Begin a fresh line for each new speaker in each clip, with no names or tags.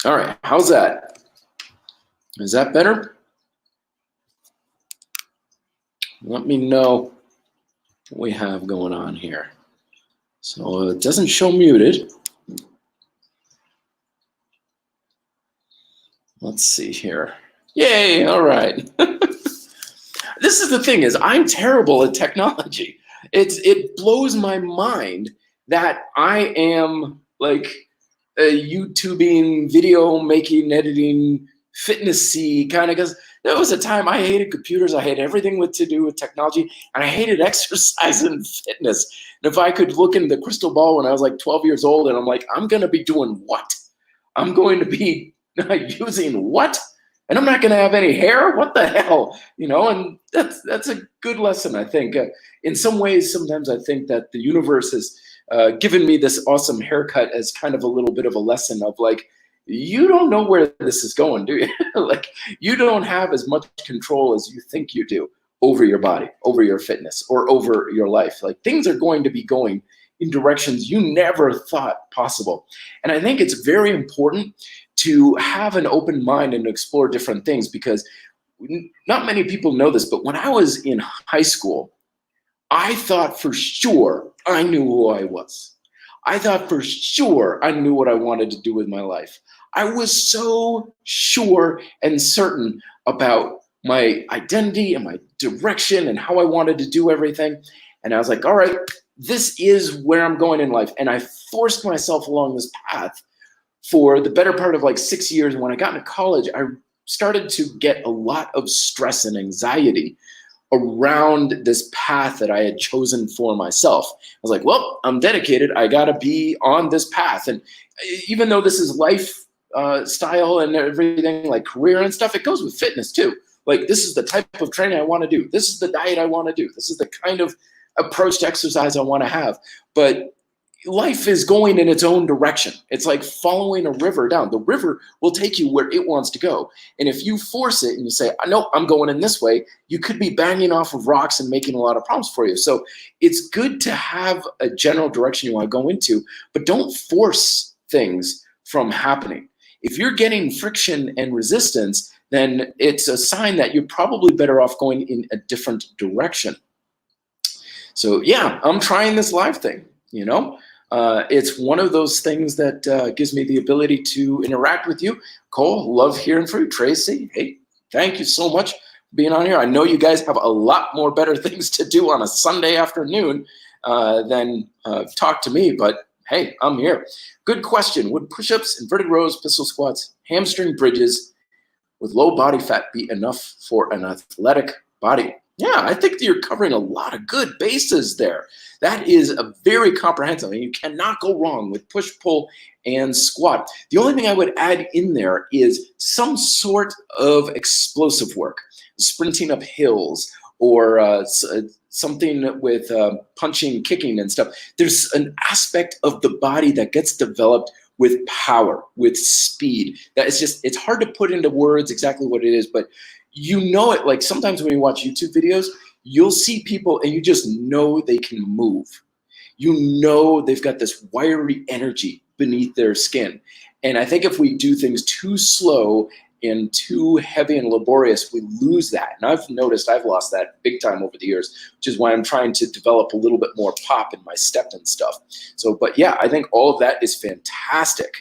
All right, how's that? Is that better? Let me know what we have going on here. So it doesn't show muted. Let's see here. Yay, all right. This is the thing is I'm terrible at technology. It blows my mind that I am like a YouTubing, video making, editing, fitnessy kind of, because there was a time I hated computers. I hated everything with to do with technology, and I hated exercise and fitness. And if I could look in the crystal ball when I was like 12 years old, and I'm like, I'm gonna be doing what? I'm going to be using what? And I'm not going to have any hair. What the hell, And that's a good lesson, I think. In some ways, sometimes I think that the universe has given me this awesome haircut as kind of a little bit of a lesson of like, you don't know where this is going, do you? Like, you don't have as much control as you think you do over your body, over your fitness, or over your life. Like, things are going to be going in directions you never thought possible. And I think it's very important to have an open mind and explore different things, because not many people know this, but when I was in high school, I thought for sure I knew who I was. I thought for sure I knew what I wanted to do with my life. I was so sure and certain about my identity and my direction and how I wanted to do everything. And I was like, all right, this is where I'm going in life. And I forced myself along this path for the better part of like 6 years. And when I got into college, I started to get a lot of stress and anxiety around this path that I had chosen for myself. I was like, well, I'm dedicated. I got to be on this path. And even though this is life style and everything, like career and stuff, it goes with fitness too. Like, this is the type of training I want to do. This is the diet I want to do. This is the kind of approach to exercise I want to have. But life is going in its own direction. It's like following a river down. The river will take you where it wants to go. And if you force it and you say, no, I'm going in this way, you could be banging off of rocks and making a lot of problems for you. So it's good to have a general direction you want to go into, but don't force things from happening. If you're getting friction and resistance, then it's a sign that you're probably better off going in a different direction. So yeah, I'm trying this live thing, It's one of those things that gives me the ability to interact with you. Cole, love hearing from you. Tracy, hey, thank you so much for being on here. I know you guys have a lot more better things to do on a Sunday afternoon than talk to me, but hey, I'm here. Good question. Would push-ups, inverted rows, pistol squats, hamstring bridges with low body fat be enough for an athletic body? Yeah, I think that you're covering a lot of good bases there. That is a very comprehensive, and you cannot go wrong with push, pull, and squat. The only thing I would add in there is some sort of explosive work, sprinting up hills, or something with punching, kicking, and stuff. There's an aspect of the body that gets developed with power, with speed. That is just, it's hard to put into words exactly what it is, but you know it. Like, sometimes when you watch YouTube videos, you'll see people and you just know they can move. You know they've got this wiry energy beneath their skin. And I think if we do things too slow and too heavy and laborious, we lose that. And I've noticed I've lost that big time over the years, which is why I'm trying to develop a little bit more pop in my step and stuff. So, but yeah, I think all of that is fantastic.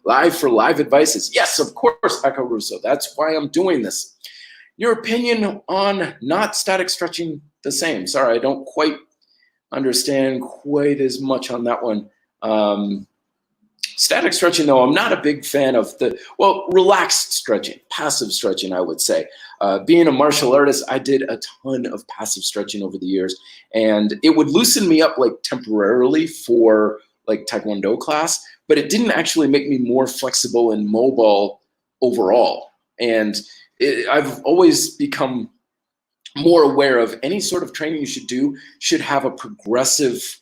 Live for live advices. Yes, of course, Echo Russo. That's why I'm doing this. Your opinion on not static stretching the same? Sorry, I don't quite understand quite as much on that one. Static stretching, though, I'm not a big fan of relaxed stretching, passive stretching, I would say. Being a martial artist, I did a ton of passive stretching over the years, and it would loosen me up like temporarily for like Taekwondo class, but it didn't actually make me more flexible and mobile overall. And I've always become more aware of any sort of training you should do should have a progressive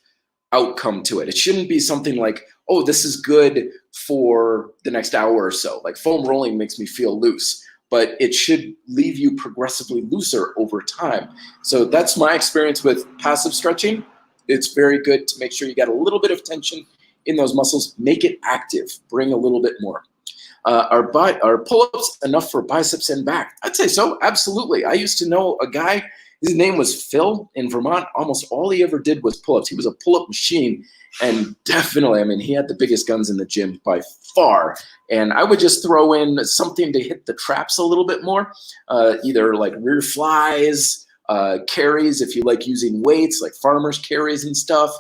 outcome to it. It shouldn't be something like, oh, this is good for the next hour or so. Like, foam rolling makes me feel loose, but it should leave you progressively looser over time. So that's my experience with passive stretching. It's very good to make sure you got a little bit of tension in those muscles, make it active, bring a little bit more. Are pull-ups enough for biceps and back? I'd say so, absolutely. I used to know a guy, his name was Phil in Vermont. Almost all he ever did was pull-ups. He was a pull-up machine, and definitely, I mean, he had the biggest guns in the gym by far. And I would just throw in something to hit the traps a little bit more, either like rear flies, carries if you like using weights, like farmers carries and stuff,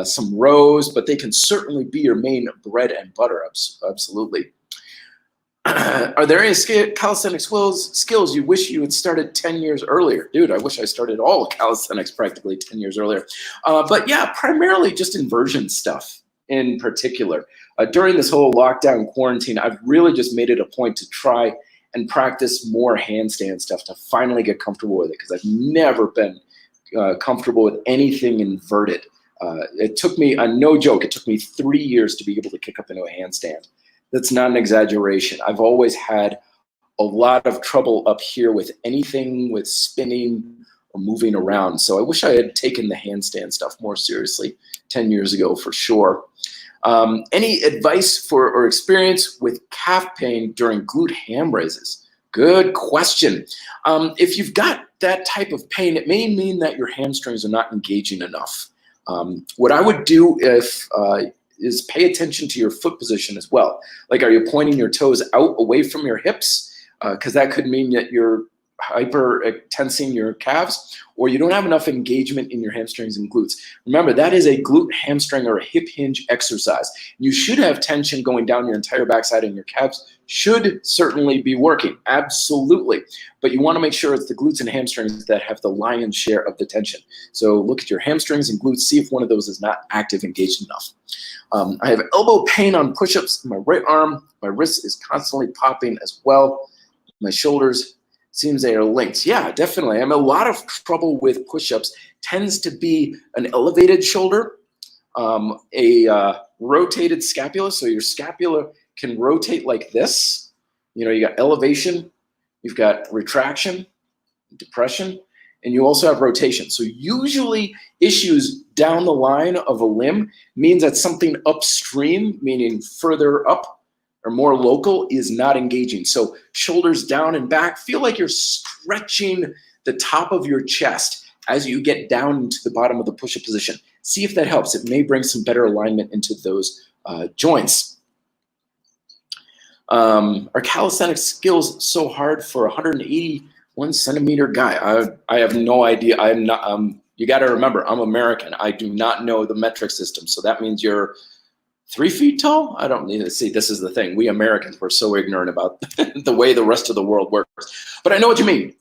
some rows, but they can certainly be your main bread and butter, absolutely. Are there any calisthenics skills you wish you had started 10 years earlier? Dude, I wish I started all calisthenics practically 10 years earlier. But yeah, primarily just inversion stuff in particular. During this whole lockdown quarantine, I've really just made it a point to try and practice more handstand stuff to finally get comfortable with it, because I've never been comfortable with anything inverted. It took me, no joke, it took me 3 years to be able to kick up into a handstand. That's not an exaggeration. I've always had a lot of trouble up here with anything with spinning or moving around. So I wish I had taken the handstand stuff more seriously 10 years ago for sure. Any advice for or experience with calf pain during glute ham raises? Good question. If you've got that type of pain, it may mean that your hamstrings are not engaging enough. What I would do is pay attention to your foot position as well. Like, are you pointing your toes out away from your hips? Because that could mean that you're hyper tensing your calves, or you don't have enough engagement in your hamstrings and glutes. Remember, that is a glute hamstring or a hip hinge exercise. You should have tension going down your entire backside, and your calves should certainly be working, absolutely. But you want to make sure it's the glutes and hamstrings that have the lion's share of the tension. So look at your hamstrings and glutes, see if one of those is not active, engaged enough. I have elbow pain on push-ups in my right arm. My wrist is constantly popping as well. My shoulders, seems they are linked. Yeah, definitely. I'm a lot of trouble with push-ups. Tends to be an elevated shoulder, a rotated scapula. So your scapula can rotate like this. You know, you got elevation, you've got retraction, depression, and you also have rotation. So usually issues down the line of a limb means that something upstream, meaning further up or more local, is not engaging. So shoulders down and back, feel like you're stretching the top of your chest as you get down into the bottom of the push-up position. See if that helps. It may bring some better alignment into those joints. Are calisthenics skills so hard for a 181 centimeter guy? I have no idea. I'm not. You got to remember, I'm American. I do not know the metric system. So that means you're 3 feet tall? I don't need to see. This is the thing. We Americans, we're so ignorant about the way the rest of the world works. But I know what you mean.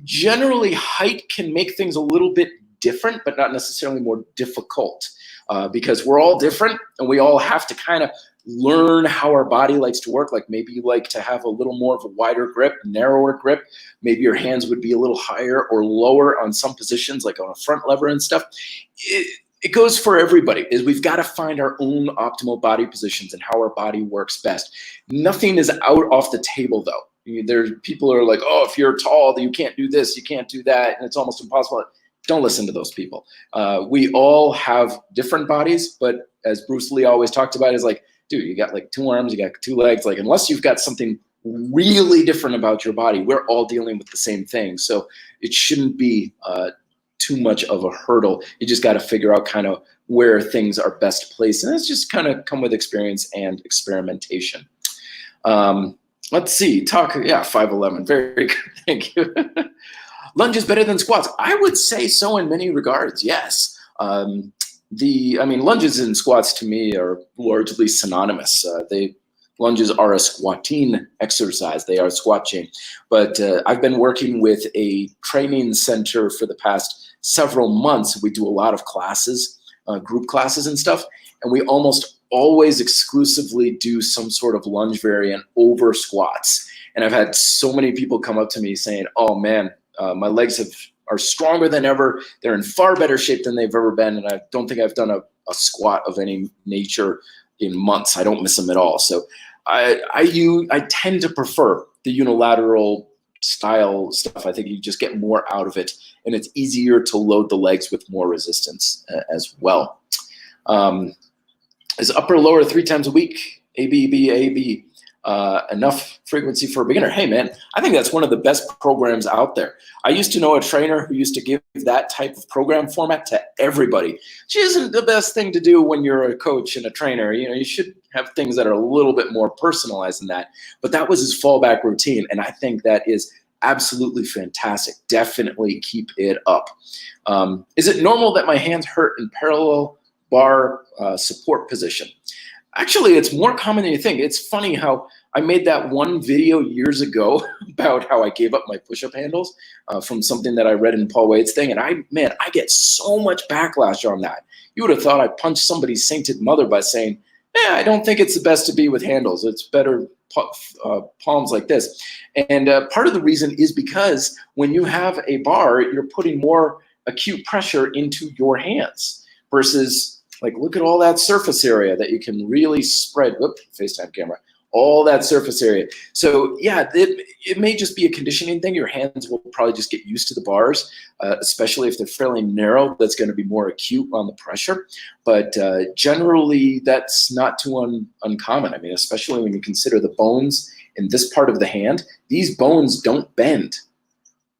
Generally, height can make things a little bit different, but not necessarily more difficult, because we're all different and we all have to kind of learn how our body likes to work. Like, maybe you like to have a little more of a wider grip, narrower grip. Maybe your hands would be a little higher or lower on some positions, like on a front lever and stuff. It goes for everybody. We've got to find our own optimal body positions and how our body works best. Nothing is out off the table, though. There's people who are like, oh, if you're tall, then you can't do this, you can't do that, and it's almost impossible. Don't listen to those people. We all have different bodies, but as Bruce Lee always talked about, is like, dude, you got like 2 arms, you got 2 legs. Like, unless you've got something really different about your body, we're all dealing with the same thing. So it shouldn't be too much of a hurdle. You just got to figure out kind of where things are best placed. And it's just kind of come with experience and experimentation. Let's see, 5'11", very good, thank you. Lunge is better than squats. I would say so in many regards, yes. Lunges and squats to me are largely synonymous. Lunges are a squatting exercise. They are squatching. But I've been working with a training center for the past several months. We do a lot of classes, group classes and stuff, and we almost always exclusively do some sort of lunge variant over squats. And I've had so many people come up to me saying, oh man, my legs are stronger than ever. They're in far better shape than they've ever been. And I don't think I've done a squat of any nature in months. I don't miss them at all. So I tend to prefer the unilateral style stuff. I think you just get more out of it, and it's easier to load the legs with more resistance as well. Is upper lower 3 times a week, A, B, enough frequency for a beginner? Hey man, I think that's one of the best programs out there. I used to know a trainer who used to give that type of program format to everybody, which isn't the best thing to do when you're a coach and a trainer. You know, you should have things that are a little bit more personalized than that. But that was his fallback routine, and I think that is absolutely fantastic. Definitely keep it up. Is it normal that my hands hurt in parallel bar support position? Actually, it's more common than you think. It's funny how I made that one video years ago about how I gave up my push-up handles from something that I read in Paul Wade's thing. And I get so much backlash on that. You would have thought I punched somebody's sainted mother by saying, I don't think it's the best to be with handles. It's better palms like this. And part of the reason is because when you have a bar, you're putting more acute pressure into your hands versus, like, look at all that surface area that you can really spread. Whoop, FaceTime camera. All that surface area. So yeah, it may just be a conditioning thing. Your hands will probably just get used to the bars, especially if they're fairly narrow. That's going to be more acute on the pressure. But generally, that's not too uncommon. I mean, especially when you consider the bones in this part of the hand. These bones don't bend,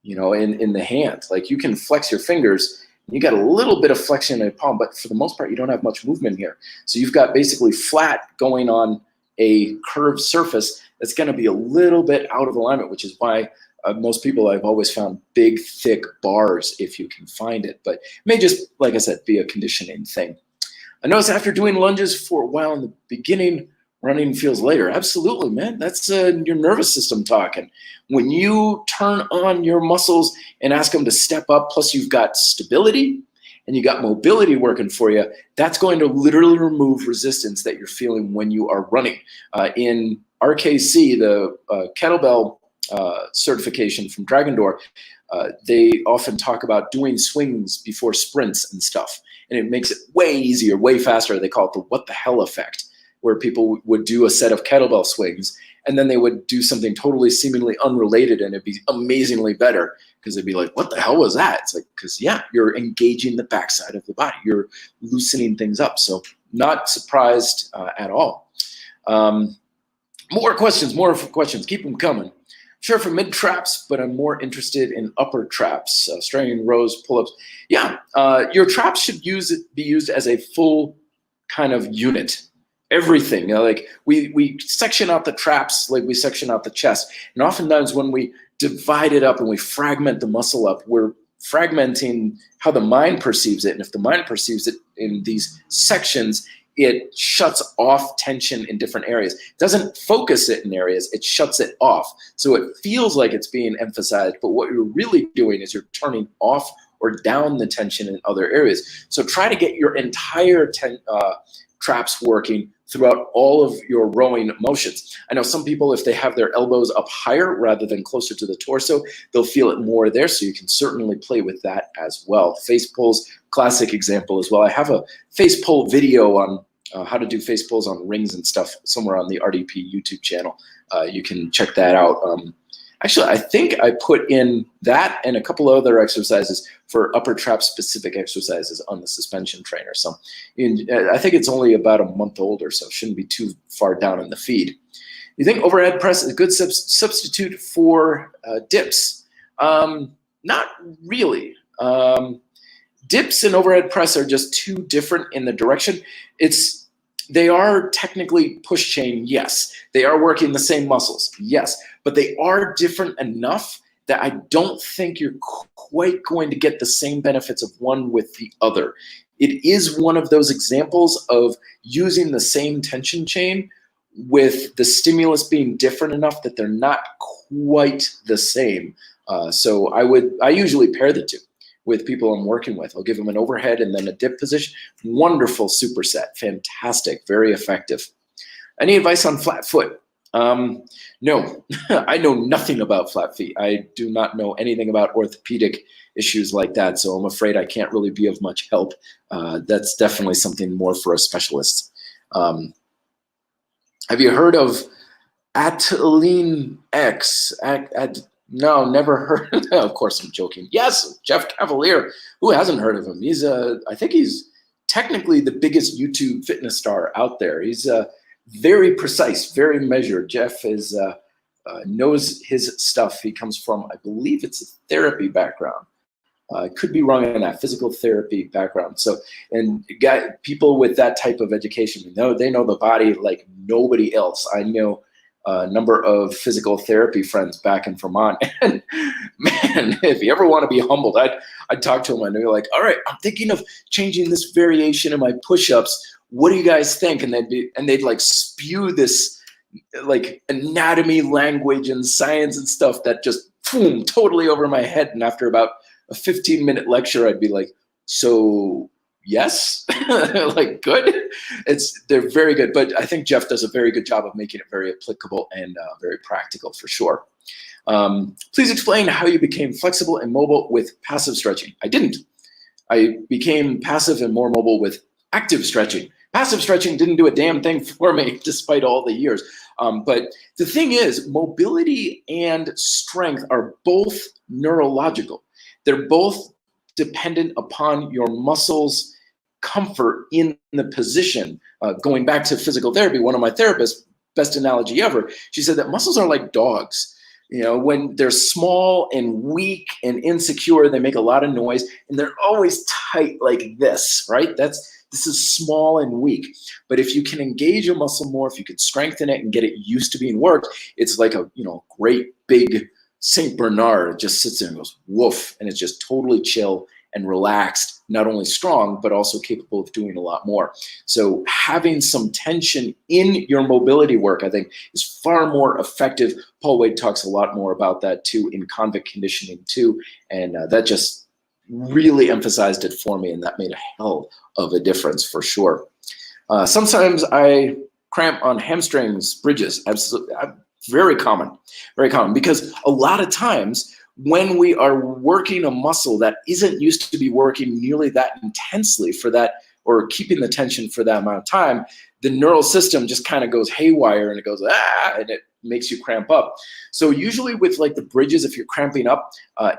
you know, in the hand. Like, you can flex your fingers. You got a little bit of flexion in the palm, but for the most part, you don't have much movement here. So you've got basically flat going on a curved surface that's going to be a little bit out of alignment, which is why most people, I've always found big, thick bars if you can find it. But it may just, like I said, be a conditioning thing. I noticed after doing lunges for a while in the beginning, running feels later. Absolutely, man. That's your nervous system talking. When you turn on your muscles and ask them to step up, plus you've got stability and you got mobility working for you, that's going to literally remove resistance that you're feeling when you are running. In RKC, the kettlebell certification from Dragon Door, they often talk about doing swings before sprints and stuff. And it makes it way easier, way faster. They call it the what the hell effect, where people would do a set of kettlebell swings and then they would do something totally seemingly unrelated and it'd be amazingly better because they'd be like, what the hell was that? It's like, because yeah, you're engaging the backside of the body. You're loosening things up. So not surprised at all. More questions. Keep them coming. Sure, for mid traps, but I'm more interested in upper traps, straining rows, pull-ups. Yeah, your traps should be used as a full kind of unit. Everything, you know, like we section out the traps like we section out the chest. And oftentimes when we divide it up and we fragment the muscle up, we're fragmenting how the mind perceives it. And if the mind perceives it in these sections, it shuts off tension in different areas. It doesn't focus it in areas, it shuts it off. So it feels like it's being emphasized, but what you're really doing is you're turning off or down the tension in other areas. So try to get your entire traps working throughout all of your rowing motions. I know some people, if they have their elbows up higher rather than closer to the torso, they'll feel it more there, so you can certainly play with that as well. Face pulls, classic example as well. I have a face pull video on how to do face pulls on rings and stuff somewhere on the RDP YouTube channel. You can check that out. Actually, I think I put in that and a couple of other exercises for upper trap specific exercises on the suspension trainer. So I think it's only about a month old or so. Shouldn't be too far down in the feed. You think overhead press is a good substitute for dips? Not really. Dips and overhead press are just too different in the direction. They are technically push chain, yes. They are working the same muscles, yes. But they are different enough that I don't think you're quite going to get the same benefits of one with the other. It is one of those examples of using the same tension chain with the stimulus being different enough that they're not quite the same. So I usually pair the two with people I'm working with. I'll give them an overhead and then a dip position. Wonderful superset, fantastic, very effective. Any advice on flat foot? No, I know nothing about flat feet. I do not know anything about orthopedic issues like that, so I'm afraid I can't really be of much help. That's definitely something more for a specialist. Have you heard of Ateline X? No, never heard of that. Of course, I'm joking. Yes, Jeff Cavalier. Who hasn't heard of him? He's I think he's technically the biggest YouTube fitness star out there. He's very precise, very measured. Jeff is knows his stuff. He comes from, I believe it's a therapy background. I could be wrong on that, physical therapy background. So, and people with that type of education, they know the body like nobody else. I know a number of physical therapy friends back in Vermont. And man, if you ever want to be humbled, I'd talk to them and they're like, all right, I'm thinking of changing this variation in my push-ups. What do you guys think? And they'd like spew this like anatomy language and science and stuff that just boom, totally over my head. And after about a 15-minute lecture, I'd be like, so yes, like good. They're very good, but I think Jeff does a very good job of making it very applicable and very practical for sure. Please explain how you became flexible and mobile with passive stretching. I didn't. I became passive and more mobile with active stretching. Passive stretching didn't do a damn thing for me despite all the years. But the thing is, mobility and strength are both neurological. They're both dependent upon your muscles' comfort in the position. Going back to physical therapy, one of my therapists, best analogy ever, she said that muscles are like dogs. You know, when they're small and weak and insecure, they make a lot of noise, and they're always tight like this, right? This is small and weak. But if you can engage your muscle more, if you can strengthen it and get it used to being worked, it's like a great big Saint Bernard. It just sits there and goes woof, and it's just totally chill and relaxed, not only strong, but also capable of doing a lot more. So having some tension in your mobility work, I think, is far more effective. Paul Wade talks a lot more about that too in convict conditioning too, and that just really emphasized it for me, and that made a hell of a difference for sure. Sometimes I cramp on hamstrings, bridges. Absolutely, very common, because a lot of times when we are working a muscle that isn't used to be working nearly that intensely for that, or keeping the tension for that amount of time, the neural system just kind of goes haywire and it goes, and it makes you cramp up. So usually with like the bridges, if you're cramping up,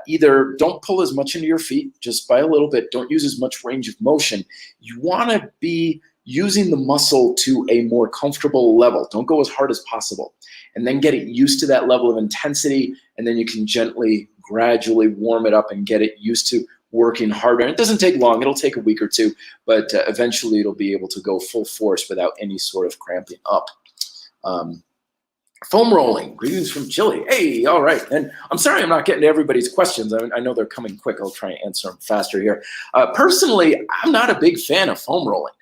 either don't pull as much into your feet, just by a little bit, don't use as much range of motion. You want to be using the muscle to a more comfortable level. Don't go as hard as possible. And then get it used to that level of intensity, and then you can gently, gradually warm it up and get it used to working harder. And it doesn't take long. It'll take a week or two, but eventually it'll be able to go full force without any sort of cramping up. Foam rolling, greetings from Chile. Hey, all right. And I'm sorry I'm not getting to everybody's questions. I know they're coming quick. I'll try and answer them faster here. Personally, I'm not a big fan of foam rolling,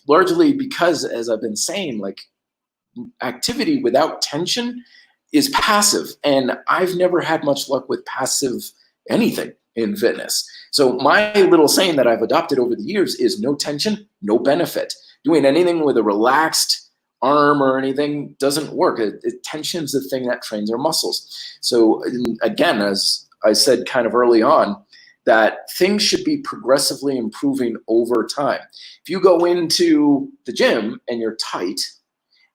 largely because, as I've been saying, like, activity without tension is passive, and I've never had much luck with passive anything in fitness. So my little saying that I've adopted over the years is no tension, no benefit. Doing anything with a relaxed arm or anything doesn't work. Tension's the thing that trains our muscles. So again, as I said kind of early on, that things should be progressively improving over time. If you go into the gym and you're tight,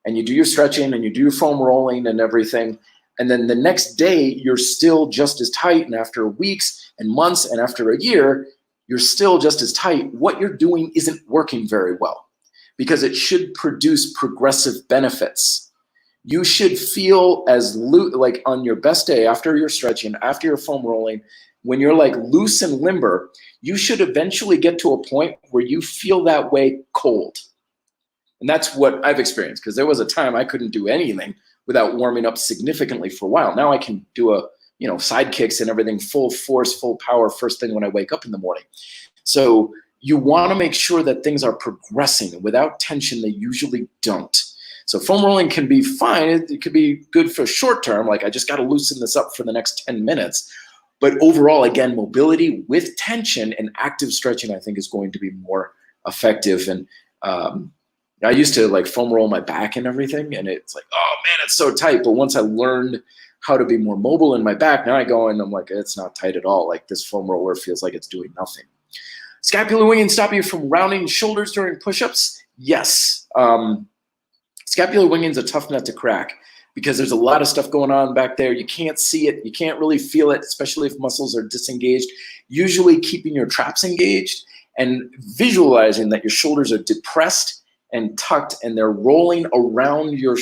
and you do your stretching and you do your foam rolling and everything, and then the next day you're still just as tight, and after weeks and months and after a year, you're still just as tight, what you're doing isn't working very well, because it should produce progressive benefits. You should feel as like on your best day, after your stretching, after your foam rolling, when you're like loose and limber, you should eventually get to a point where you feel that way cold. And that's what I've experienced, because there was a time I couldn't do anything without warming up significantly for a while. Now I can do side kicks and everything, full force, full power, first thing when I wake up in the morning. So you want to make sure that things are progressing. Without tension, they usually don't. So foam rolling can be fine. It could be good for short term, like I just got to loosen this up for the next 10 minutes. But overall, again, mobility with tension and active stretching, I think, is going to be more effective. And I used to like foam roll my back and everything, and it's like, oh man, it's so tight. But once I learned how to be more mobile in my back, now I go and I'm like, it's not tight at all. Like this foam roller feels like it's doing nothing. Scapular winging stop you from rounding shoulders during push-ups? Yes. Scapular winging is a tough nut to crack, because there's a lot of stuff going on back there. You can't see it. You can't really feel it, especially if muscles are disengaged. Usually keeping your traps engaged and visualizing that your shoulders are depressed and tucked and they're rolling around your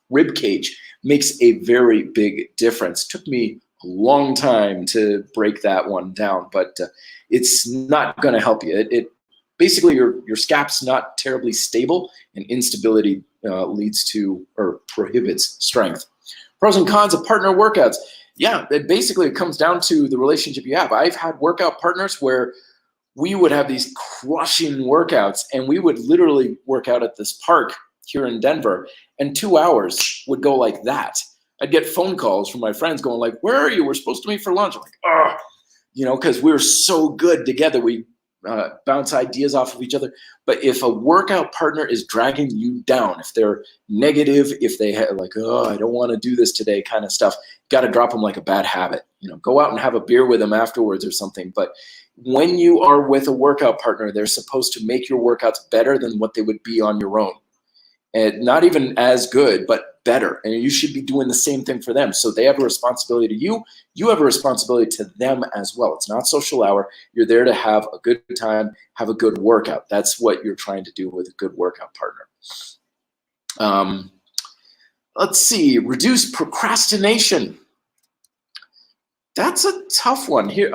rib cage makes a very big difference. Took me a long time to break that one down, but it's not going to help you. It basically your scap's not terribly stable, and instability leads to or prohibits strength. Pros and cons of partner workouts. Yeah, it comes down to the relationship you have. I've had workout partners where we would have these crushing workouts, and we would literally work out at this park here in Denver, and 2 hours would go like that. I'd get phone calls from my friends going like, "Where are you? We're supposed to meet for lunch." I'm like, "Oh," because we were so good together. We bounce ideas off of each other. But if a workout partner is dragging you down, if they're negative, if they have like, "Oh, I don't want to do this today," kind of stuff, got to drop them like a bad habit. Go out and have a beer with them afterwards or something. But when you are with a workout partner, they're supposed to make your workouts better than what they would be on your own. And not even as good, but better. And you should be doing the same thing for them. So they have a responsibility to you. You have a responsibility to them as well. It's not social hour. You're there to have a good time, have a good workout. That's what you're trying to do with a good workout partner. Let's see, reduce procrastination. That's a tough one here.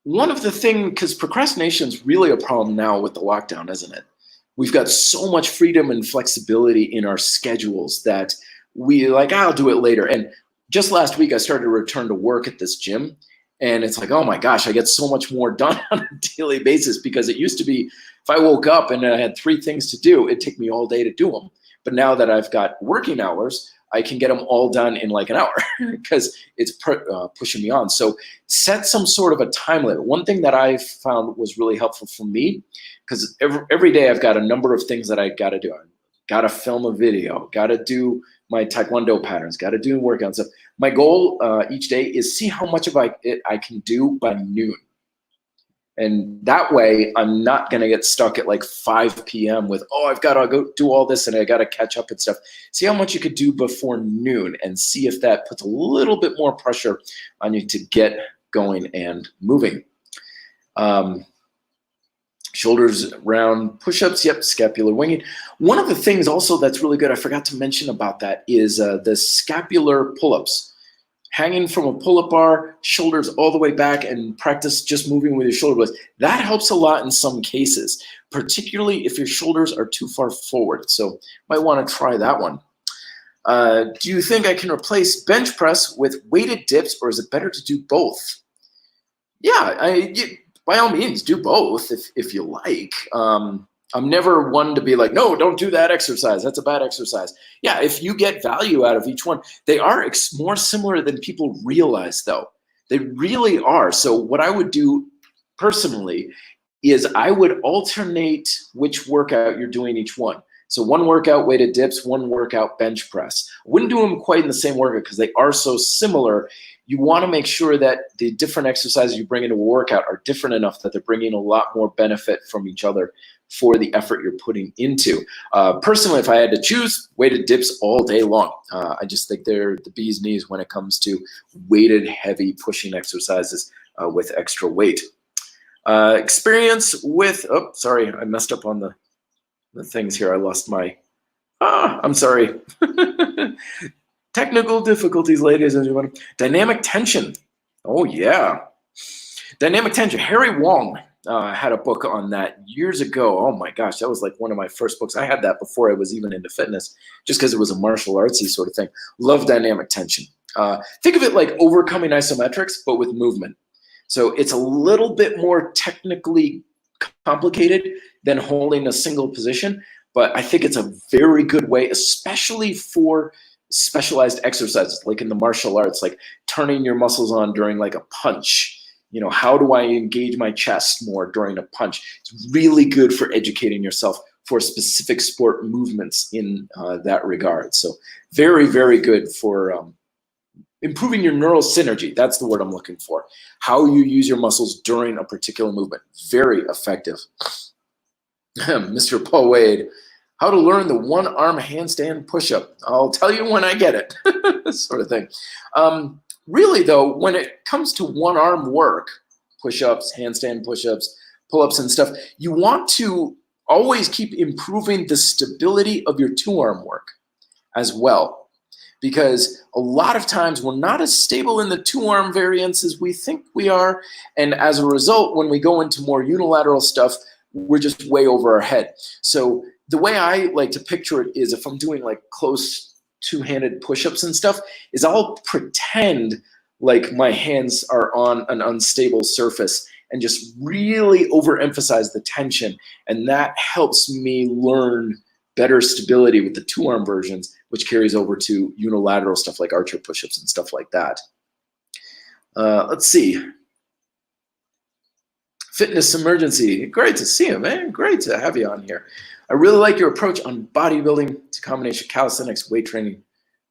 One of the things, because procrastination is really a problem now with the lockdown, isn't it? We've got so much freedom and flexibility in our schedules that we like, I'll do it later. And just last week, I started to return to work at this gym. And it's like, oh my gosh, I get so much more done on a daily basis, because it used to be if I woke up and I had 3 things to do, it'd take me all day to do them. But now that I've got working hours, I can get them all done in like an hour because it's pushing me on. So set some sort of a time limit. One thing that I found was really helpful for me, because every day I've got a number of things that I got to do. I got to film a video, got to do my Taekwondo patterns, got to do workouts. So my goal each day is see how much of it I can do by noon. And that way I'm not going to get stuck at like 5 p.m. with, oh, I've got to go do all this and I got to catch up and stuff. See how much you could do before noon and see if that puts a little bit more pressure on you to get going and moving. Shoulders round push-ups, yep, scapular winging. One of the things also that's really good, I forgot to mention about that, is the scapular pull-ups. Hanging from a pull-up bar, shoulders all the way back, and practice just moving with your shoulder blades. That helps a lot in some cases, particularly if your shoulders are too far forward. So might want to try that one. Do you think I can replace bench press with weighted dips, or is it better to do both? Yeah, by all means, do both if you like. I'm never one to be like, no, don't do that exercise. That's a bad exercise. Yeah, if you get value out of each one, they are more similar than people realize, though. They really are. So what I would do personally is I would alternate which workout you're doing each one. So one workout weighted dips, one workout bench press. I wouldn't do them quite in the same workout because they are so similar. You want to make sure that the different exercises you bring into a workout are different enough that they're bringing a lot more benefit from each other for the effort you're putting into. Personally, if I had to choose, weighted dips all day long. I just think they're the bee's knees when it comes to weighted, heavy pushing exercises with extra weight. Experience with, oh, sorry, I messed up on the things here. I lost my, I'm sorry. Technical difficulties, ladies and gentlemen. Dynamic tension. Oh, yeah. Dynamic tension. Harry Wong had a book on that years ago. Oh, my gosh. That was like one of my first books. I had that before I was even into fitness, just because it was a martial artsy sort of thing. Love dynamic tension. Think of it like overcoming isometrics, but with movement. So it's a little bit more technically complicated than holding a single position, but I think it's a very good way, especially for specialized exercises like in the martial arts, like turning your muscles on during like a punch. You know, how do I engage my chest more during a punch? It's really good for educating yourself for specific sport movements in that regard. So very, very good for improving your neural synergy. That's the word I'm looking for. How you use your muscles during a particular movement. Very effective. Mr. Paul Wade, how to learn the one-arm handstand push-up. I'll tell you when I get it, sort of thing. Really, though, when it comes to one-arm work, push-ups, handstand push-ups, pull-ups and stuff, you want to always keep improving the stability of your two-arm work as well. Because a lot of times we're not as stable in the two-arm variants as we think we are. And as a result, when we go into more unilateral stuff, we're just way over our head. So the way I like to picture it is if I'm doing like close two-handed push-ups and stuff, is I'll pretend like my hands are on an unstable surface and just really overemphasize the tension. And that helps me learn better stability with the two-arm versions, which carries over to unilateral stuff like archer push-ups and stuff like that. Let's see. Fitness Emergency. Great to see you, man. Great to have you on here. I really like your approach on bodybuilding. It's a combination of calisthenics, weight training.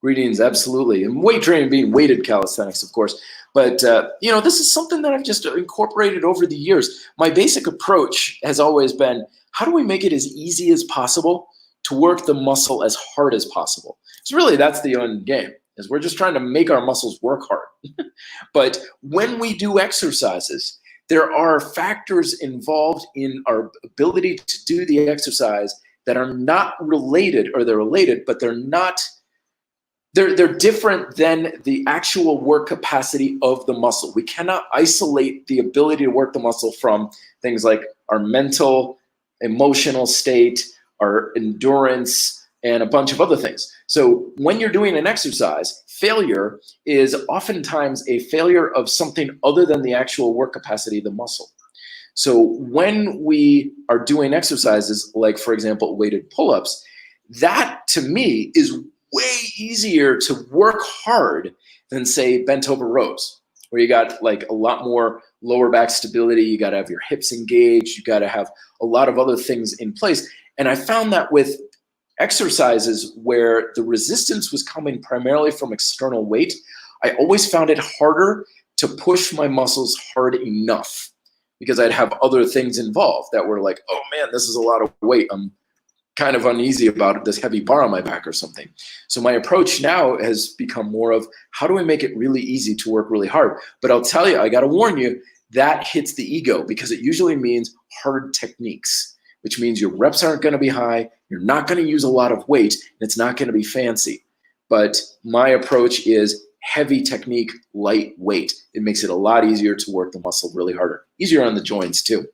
Greetings, absolutely. And weight training being weighted calisthenics, of course. But, you know, this is something that I've just incorporated over the years. My basic approach has always been, how do we make it as easy as possible to work the muscle as hard as possible? So really, that's the end game, is we're just trying to make our muscles work hard. But when we do exercises, there are factors involved in our ability to do the exercise that are not related, or they're related, but they're not, they're different than the actual work capacity of the muscle. We cannot isolate the ability to work the muscle from things like our mental, emotional state, our endurance, and a bunch of other things. So when you're doing an exercise, failure is oftentimes a failure of something other than the actual work capacity of the muscle. So when we are doing exercises, like for example, weighted pull-ups, that to me is way easier to work hard than say bent over rows, where you got like a lot more lower back stability, you gotta have your hips engaged, you gotta have a lot of other things in place. And I found that with exercises where the resistance was coming primarily from external weight, I always found it harder to push my muscles hard enough because I'd have other things involved that were like, oh man, this is a lot of weight. I'm kind of uneasy about this heavy bar on my back or something. So my approach now has become more of, how do I make it really easy to work really hard? But I'll tell you, I gotta warn you, that hits the ego because it usually means hard techniques, which means your reps aren't gonna be high, you're not gonna use a lot of weight, and it's not gonna be fancy. But my approach is heavy technique, light weight. It makes it a lot easier to work the muscle really harder. Easier on the joints too.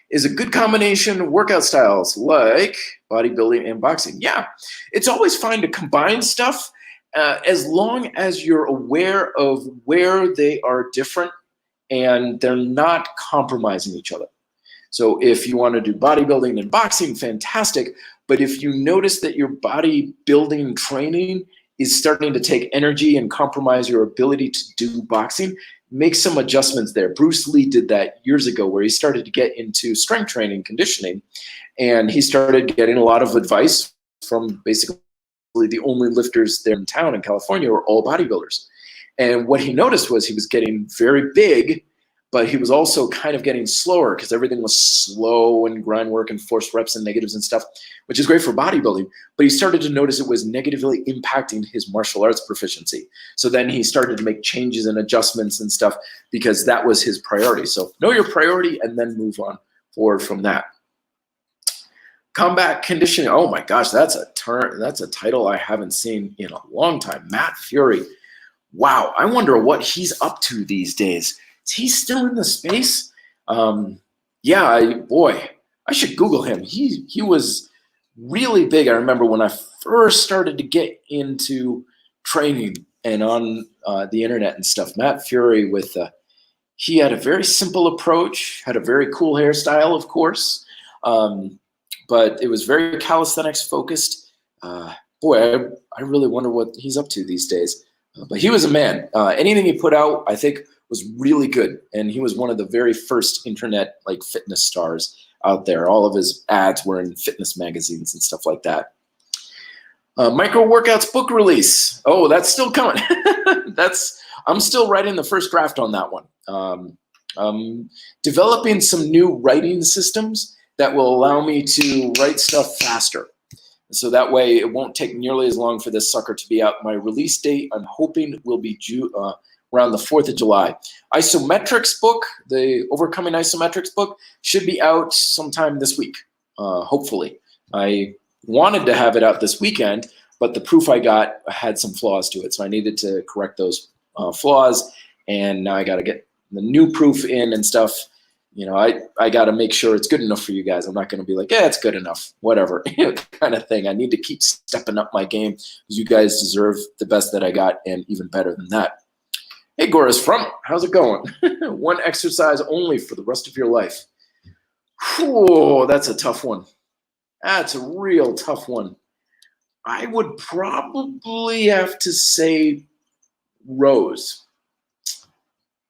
Is a good combination of workout styles like bodybuilding and boxing. Yeah, it's always fine to combine stuff as long as you're aware of where they are different and they're not compromising each other. So if you want to do bodybuilding and boxing, fantastic. But if you notice that your bodybuilding training is starting to take energy and compromise your ability to do boxing, make some adjustments there. Bruce Lee did that years ago where he started to get into strength training, conditioning, and he started getting a lot of advice from basically the only lifters there in town in California were all bodybuilders. And what he noticed was he was getting very big, but he was also kind of getting slower because everything was slow and grind work and forced reps and negatives and stuff, which is great for bodybuilding. But he started to notice it was negatively impacting his martial arts proficiency. So then he started to make changes and adjustments and stuff because that was his priority. So know your priority and then move on forward from that. Combat conditioning. Oh my gosh, that's a title I haven't seen in a long time. Matt Fury. Wow, I wonder what he's up to these days. Is he still in the space? Yeah, boy, I should Google him. He was really big. I remember when I first started to get into training and on the internet and stuff. Matt Fury he had a very simple approach, had a very cool hairstyle, of course, but it was very calisthenics focused. Boy, I really wonder what he's up to these days. But he was a man. Anything he put out, I think, was really good, and he was one of the very first internet like fitness stars out there. All of his ads were in fitness magazines and stuff like that. Micro Workouts book release. Oh, that's still coming. I'm still writing the first draft on that one. Developing some new writing systems that will allow me to write stuff faster. So that way it won't take nearly as long for this sucker to be out. My release date, I'm hoping, will be around the 4th of July. Isometrics book, the Overcoming Isometrics book, should be out sometime this week, hopefully. I wanted to have it out this weekend, but the proof I got had some flaws to it, so I needed to correct those flaws, and now I got to get the new proof in and stuff. You know, I got to make sure it's good enough for you guys. I'm not going to be like, yeah, it's good enough, whatever, kind of thing. I need to keep stepping up my game because you guys deserve the best that I got and even better than that. Hey, Gora's Front, how's it going? One exercise only for the rest of your life. Whew, that's a tough one. That's a real tough one. I would probably have to say rows.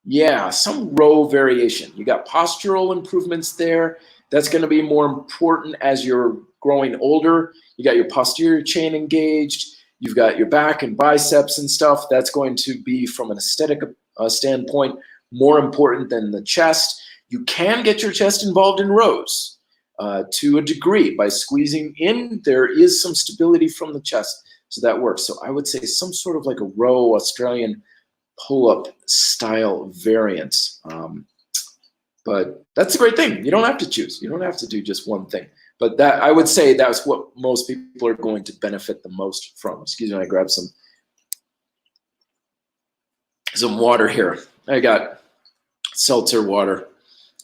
Yeah, some row variation. You got postural improvements there. That's going to be more important as you're growing older. You got your posterior chain engaged. You've got your back and biceps and stuff. That's going to be, from an aesthetic standpoint, more important than the chest. You can get your chest involved in rows to a degree. By squeezing in, there is some stability from the chest, so that works. So I would say some sort of like a row Australian pull-up style variant. But that's a great thing. You don't have to choose. You don't have to do just one thing. But that, I would say, that's what most people are going to benefit the most from. Excuse me, I grabbed some water here. I got seltzer water.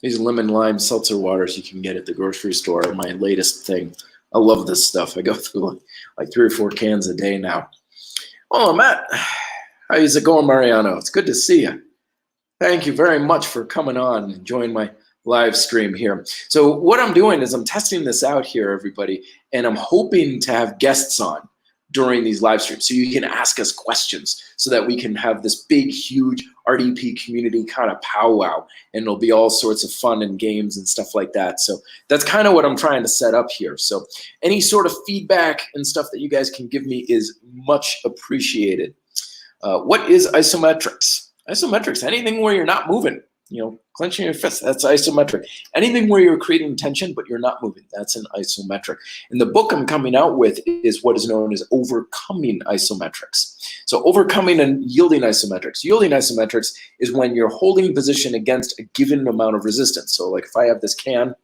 These lemon lime seltzer waters you can get at the grocery store are my latest thing. I love this stuff. I go through like 3 or 4 cans a day now. Oh, Matt. How's it going, Mariano? It's good to see you. Thank you very much for coming on and joining my live stream here. So what I'm doing is I'm testing this out here, everybody, and I'm hoping to have guests on during these live streams so you can ask us questions so that we can have this big, huge RDP community kind of powwow, and it'll be all sorts of fun and games and stuff like that. So that's kind of what I'm trying to set up here. So any sort of feedback and stuff that you guys can give me is much appreciated. What is isometrics? Isometrics, anything where you're not moving, you know, clenching your fists, that's isometric. Anything where you're creating tension but you're not moving, that's an isometric. And the book I'm coming out with is what is known as Overcoming Isometrics. So overcoming and yielding isometrics. Yielding isometrics is when you're holding position against a given amount of resistance. So like if I have this can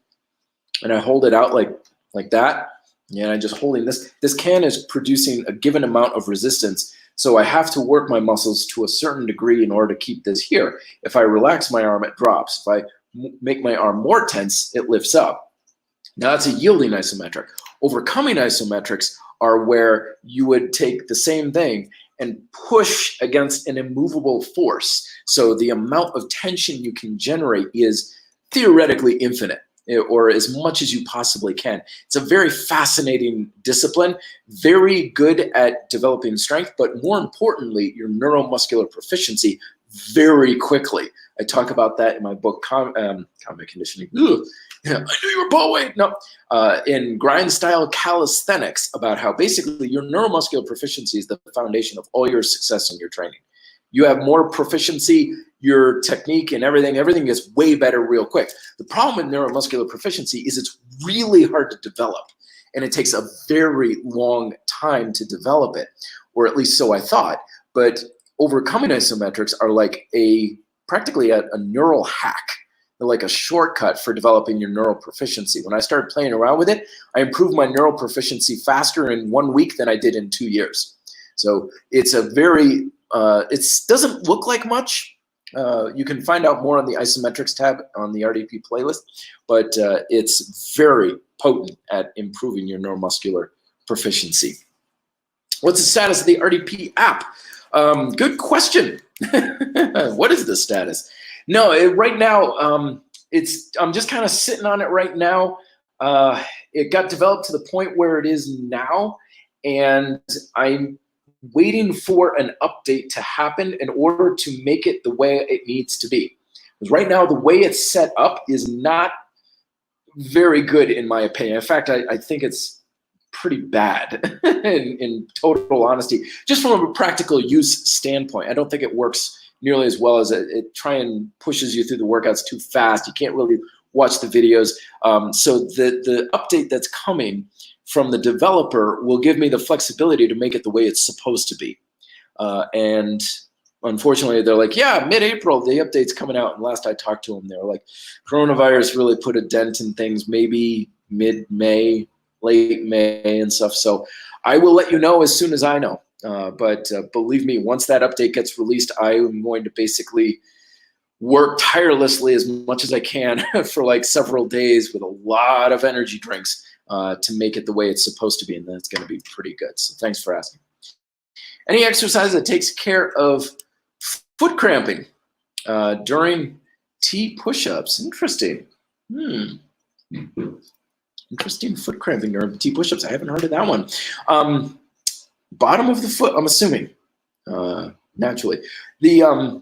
and I hold it out like that, and I'm just holding this can is producing a given amount of resistance. So I have to work my muscles to a certain degree in order to keep this here. If I relax my arm, it drops. If I make my arm more tense, it lifts up. Now that's a yielding isometric. Overcoming isometrics are where you would take the same thing and push against an immovable force. So the amount of tension you can generate is theoretically infinite, or as much as you possibly can. It's a very fascinating discipline, very good at developing strength, but more importantly, your neuromuscular proficiency very quickly. I talk about that in my book, Combat Conditioning. Ugh. Yeah, I knew you were ball weight. No, in Grind Style Calisthenics, about how basically your neuromuscular proficiency is the foundation of all your success in your training. You have more proficiency, your technique and everything gets way better real quick. The problem with neuromuscular proficiency is it's really hard to develop, and it takes a very long time to develop it, or at least so I thought. But overcoming isometrics are like practically a neural hack. They're like a shortcut for developing your neural proficiency. When I started playing around with it, I improved my neural proficiency faster in 1 week than I did in 2 years. So it's a very it doesn't look like much. You can find out more on the isometrics tab on the RDP playlist, but it's very potent at improving your neuromuscular proficiency. What's the status of the RDP app? Good question. What is the status? No, right now, I'm just kind of sitting on it right now. It got developed to the point where it is now, and I'm waiting for an update to happen in order to make it the way it needs to be. Because right now, the way it's set up is not very good, in my opinion. In fact, I think it's pretty bad in total honesty, just from a practical use standpoint. I don't think it works nearly as well as it try and pushes you through the workouts too fast. You can't really watch the videos. So the update that's coming from the developer will give me the flexibility to make it the way it's supposed to be. And unfortunately, they're like, yeah, mid-April, the update's coming out. And last I talked to them, they were like, coronavirus really put a dent in things, maybe mid-May, late May and stuff. So I will let you know as soon as I know. But believe me, once that update gets released, I am going to basically work tirelessly as much as I can for like several days with a lot of energy drinks to make it the way it's supposed to be. And that's going to be pretty good. So thanks for asking. Any exercise that takes care of foot cramping during T push-ups. Interesting. Interesting, foot cramping during T push-ups. I haven't heard of that one. Bottom of the foot, I'm assuming, naturally. The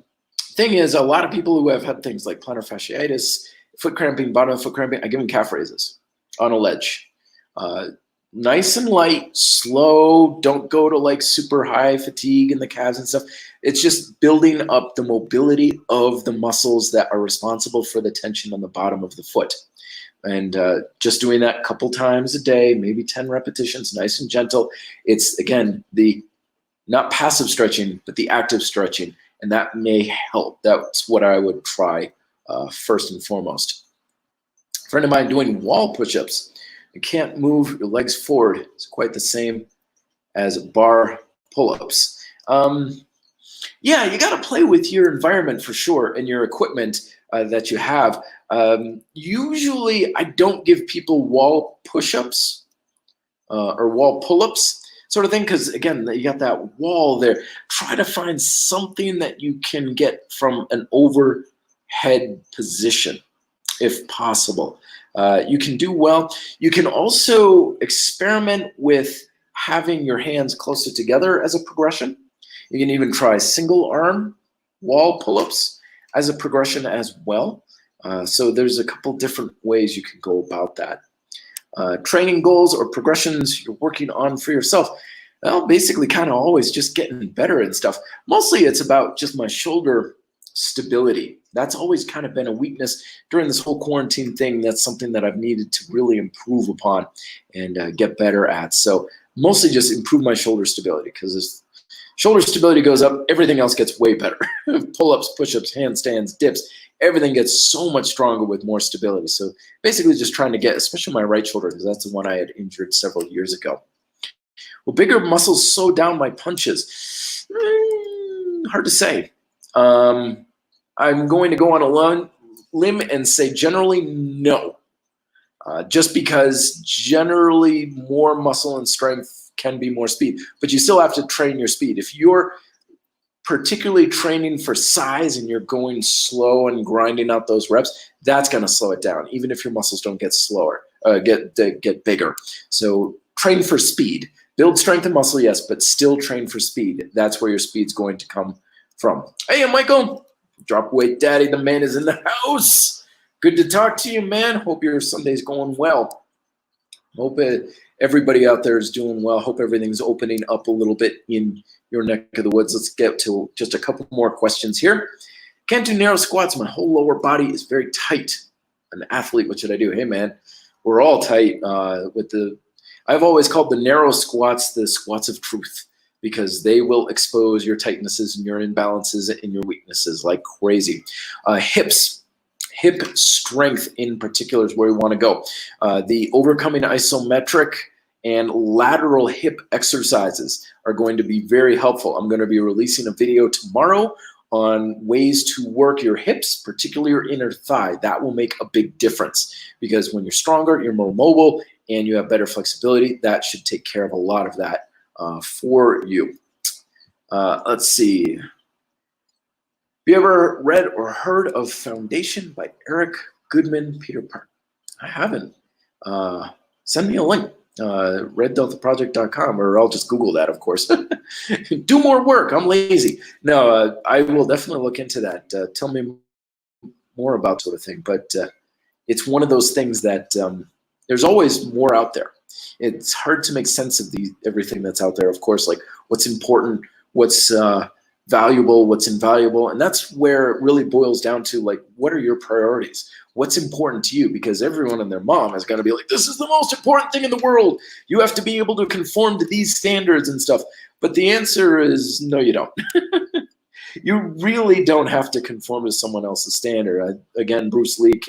thing is, a lot of people who have had things like plantar fasciitis, foot cramping, bottom of foot cramping, I give them calf raises on a ledge. Nice and light, slow, don't go to like super high fatigue in the calves and stuff. It's just building up the mobility of the muscles that are responsible for the tension on the bottom of the foot. And just doing that a couple times a day, maybe 10 repetitions, nice and gentle. It's, again, the not passive stretching, but the active stretching, and that may help. That's what I would try first and foremost. A friend of mine doing wall push-ups. You can't move your legs forward. It's quite the same as bar pull-ups. Yeah, you got to play with your environment for sure and your equipment that you have. Usually, I don't give people wall push-ups or wall pull-ups sort of thing because, again, you got that wall there. Try to find something that you can get from an overhead position if possible. You can do well. You can also experiment with having your hands closer together as a progression. You can even try single arm wall pull-ups as a progression as well. So there's a couple different ways you can go about that. Training goals or progressions you're working on for yourself. Well, basically kind of always just getting better and stuff. Mostly it's about just my shoulder stability. That's always kind of been a weakness during this whole quarantine thing. That's something that I've needed to really improve upon and get better at. So mostly just improve my shoulder stability, because as shoulder stability goes up, everything else gets way better. Pull-ups, push-ups, handstands, dips, everything gets so much stronger with more stability. So basically just trying to get, especially my right shoulder, because that's the one I had injured several years ago. Will bigger muscles slow down my punches? Hard to say. I'm going to go on a limb and say generally no. Just because generally more muscle and strength can be more speed, but you still have to train your speed. If you're particularly training for size and you're going slow and grinding out those reps, that's going to slow it down, even if your muscles don't get slower, get bigger. So train for speed. Build strength and muscle, yes, but still train for speed. That's where your speed's going to come from. Hey, Michael, Drop Weight Daddy, the man is in the house. Good to talk to you, man. Hope your Sunday's going well. Hope everybody out there is doing well. Hope everything's opening up a little bit in your neck of the woods. Let's get to just a couple more questions here. Can't do narrow squats. My whole lower body is very tight. An athlete, what should I do? Hey, man, we're all tight with the I've always called the narrow squats the squats of truth, because they will expose your tightnesses and your imbalances and your weaknesses like crazy. Hips, hip strength in particular is where we want to go. The overcoming isometric and lateral hip exercises are going to be very helpful. I'm going to be releasing a video tomorrow on ways to work your hips, particularly your inner thigh. That will make a big difference, because when you're stronger, you're more mobile, and you have better flexibility. That should take care of a lot of that for you. Let's see. Have you ever read or heard of Foundation by Eric Goodman Peter Park? I haven't. Send me a link. reddeltaproject.com, or I'll just Google that, of course. Do more work. I'm lazy. No, I will definitely look into that. Tell me more about sort of thing. But it's one of those things that there's always more out there. It's hard to make sense of everything that's out there, of course, like what's important, what's valuable, what's invaluable. And that's where it really boils down to, like, what are your priorities? What's important to you? Because everyone and their mom is going to be like, this is the most important thing in the world. You have to be able to conform to these standards and stuff. But the answer is no, you don't. You really don't have to conform to someone else's standard. Again, Bruce Lee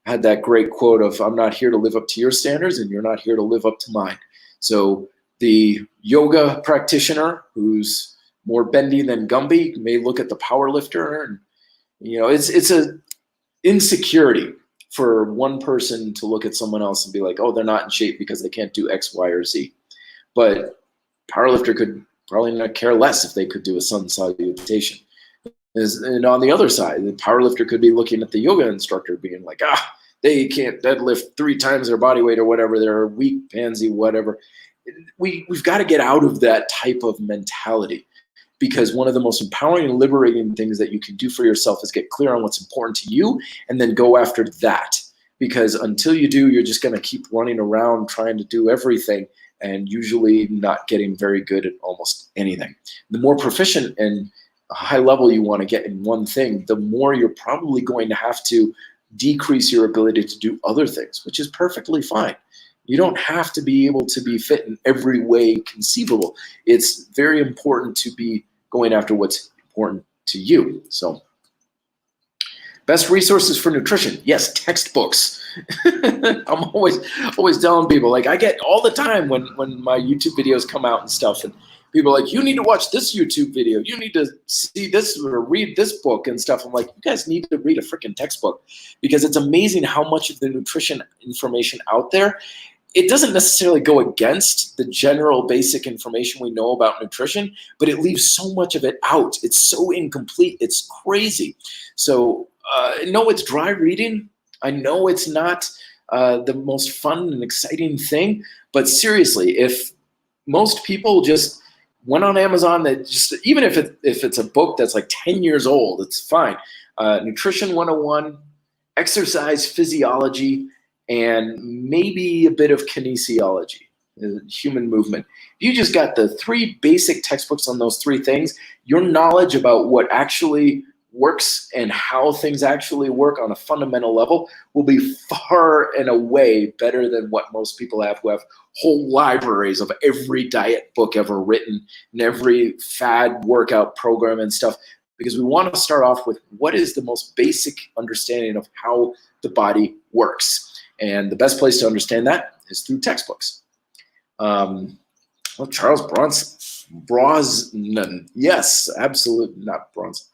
had that great quote of, I'm not here to live up to your standards and you're not here to live up to mine. So the yoga practitioner who's more bendy than Gumby may look at the power lifter, and it's a insecurity for one person to look at someone else and be like, oh, they're not in shape because they can't do X, Y, or Z. But powerlifter could probably not care less if they could do a sun salutation. And on the other side, the powerlifter could be looking at the yoga instructor being like, they can't deadlift 3 times their body weight or whatever, they're a weak pansy, whatever. We've got to get out of that type of mentality, because one of the most empowering and liberating things that you can do for yourself is get clear on what's important to you and then go after that. Because until you do, you're just going to keep running around trying to do everything and usually not getting very good at almost anything. The more proficient and high level you want to get in one thing, the more you're probably going to have to decrease your ability to do other things, which is perfectly fine. You don't have to be able to be fit in every way conceivable. It's very important to be going after what's important to you. So, best resources for nutrition. Yes, textbooks. I'm always telling people, like, I get all the time when my YouTube videos come out and stuff, and people are like, you need to watch this YouTube video, you need to see this or read this book and stuff. I'm like, you guys need to read a freaking textbook, because it's amazing how much of the nutrition information out there, it doesn't necessarily go against the general basic information we know about nutrition, but it leaves so much of it out. It's so incomplete. It's crazy. So no, it's dry reading. I know it's not the most fun and exciting thing, but seriously, if most people just went on Amazon, that just, even if it's a book that's like 10 years old, it's fine. Nutrition 101, exercise physiology, and maybe a bit of kinesiology, human movement. If you just got the 3 basic textbooks on those 3 things, your knowledge about what actually works and how things actually work on a fundamental level will be far and away better than what most people have, who have whole libraries of every diet book ever written and every fad workout program and stuff, because we want to start off with what is the most basic understanding of how the body works. And the best place to understand that is through textbooks. Charles Brosnan. Yes, absolutely, not Bronson.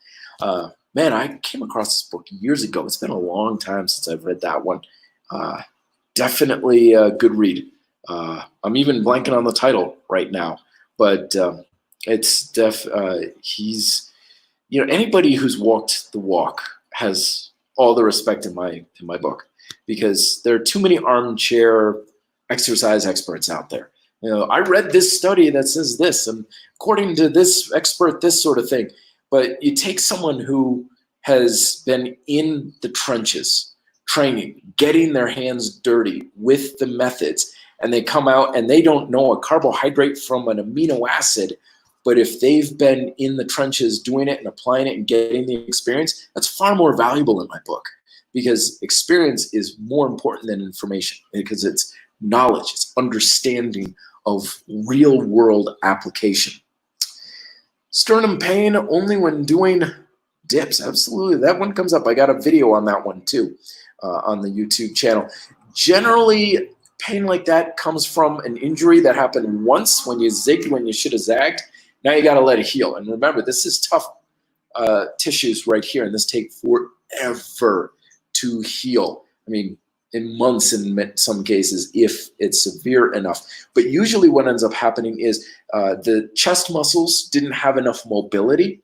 Man, I came across this book years ago. It's been a long time since I've read that one. Definitely a good read. I'm even blanking on the title right now, but it's he's, anybody who's walked the walk has all the respect in my book, because there are too many armchair exercise experts out there. I read this study that says this, and according to this expert, this sort of thing. But you take someone who has been in the trenches, training, getting their hands dirty with the methods, and they come out and they don't know a carbohydrate from an amino acid, but if they've been in the trenches doing it and applying it and getting the experience, that's far more valuable in my book, because experience is more important than information, because it's knowledge, it's understanding of real world application. Sternum pain only when doing dips. Absolutely, that one comes up. I got a video on that one too on the YouTube channel. Generally, pain like that comes from an injury that happened once when you zigged when you should have zagged. Now you got to let it heal. And remember, this is tough tissues right here, and this takes forever to heal. I mean, in months in some cases, if it's severe enough. But usually what ends up happening is the chest muscles didn't have enough mobility.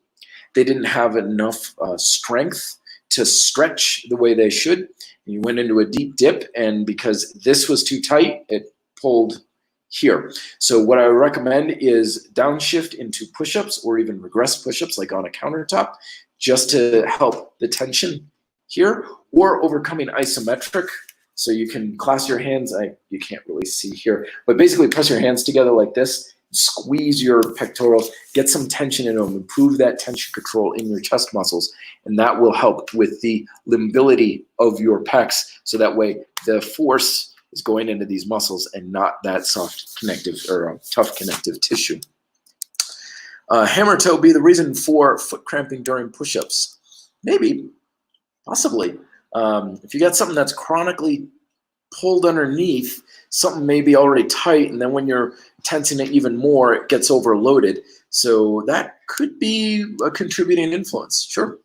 They didn't have enough strength to stretch the way they should. And you went into a deep dip, and because this was too tight, it pulled here. So what I recommend is downshift into push-ups, or even regress push-ups like on a countertop, just to help the tension here, or overcoming isometric. So you can clasp your hands, you can't really see here, but basically press your hands together like this, squeeze your pectorals, get some tension in them, improve that tension control in your chest muscles, and that will help with the limbility of your pecs, so that way the force is going into these muscles and not that soft connective or tough connective tissue. Hammer toe be the reason for foot cramping during push-ups? Maybe, possibly. If you got something that's chronically pulled underneath, something may be already tight, and then when you're tensing it even more, it gets overloaded. So that could be a contributing influence, sure.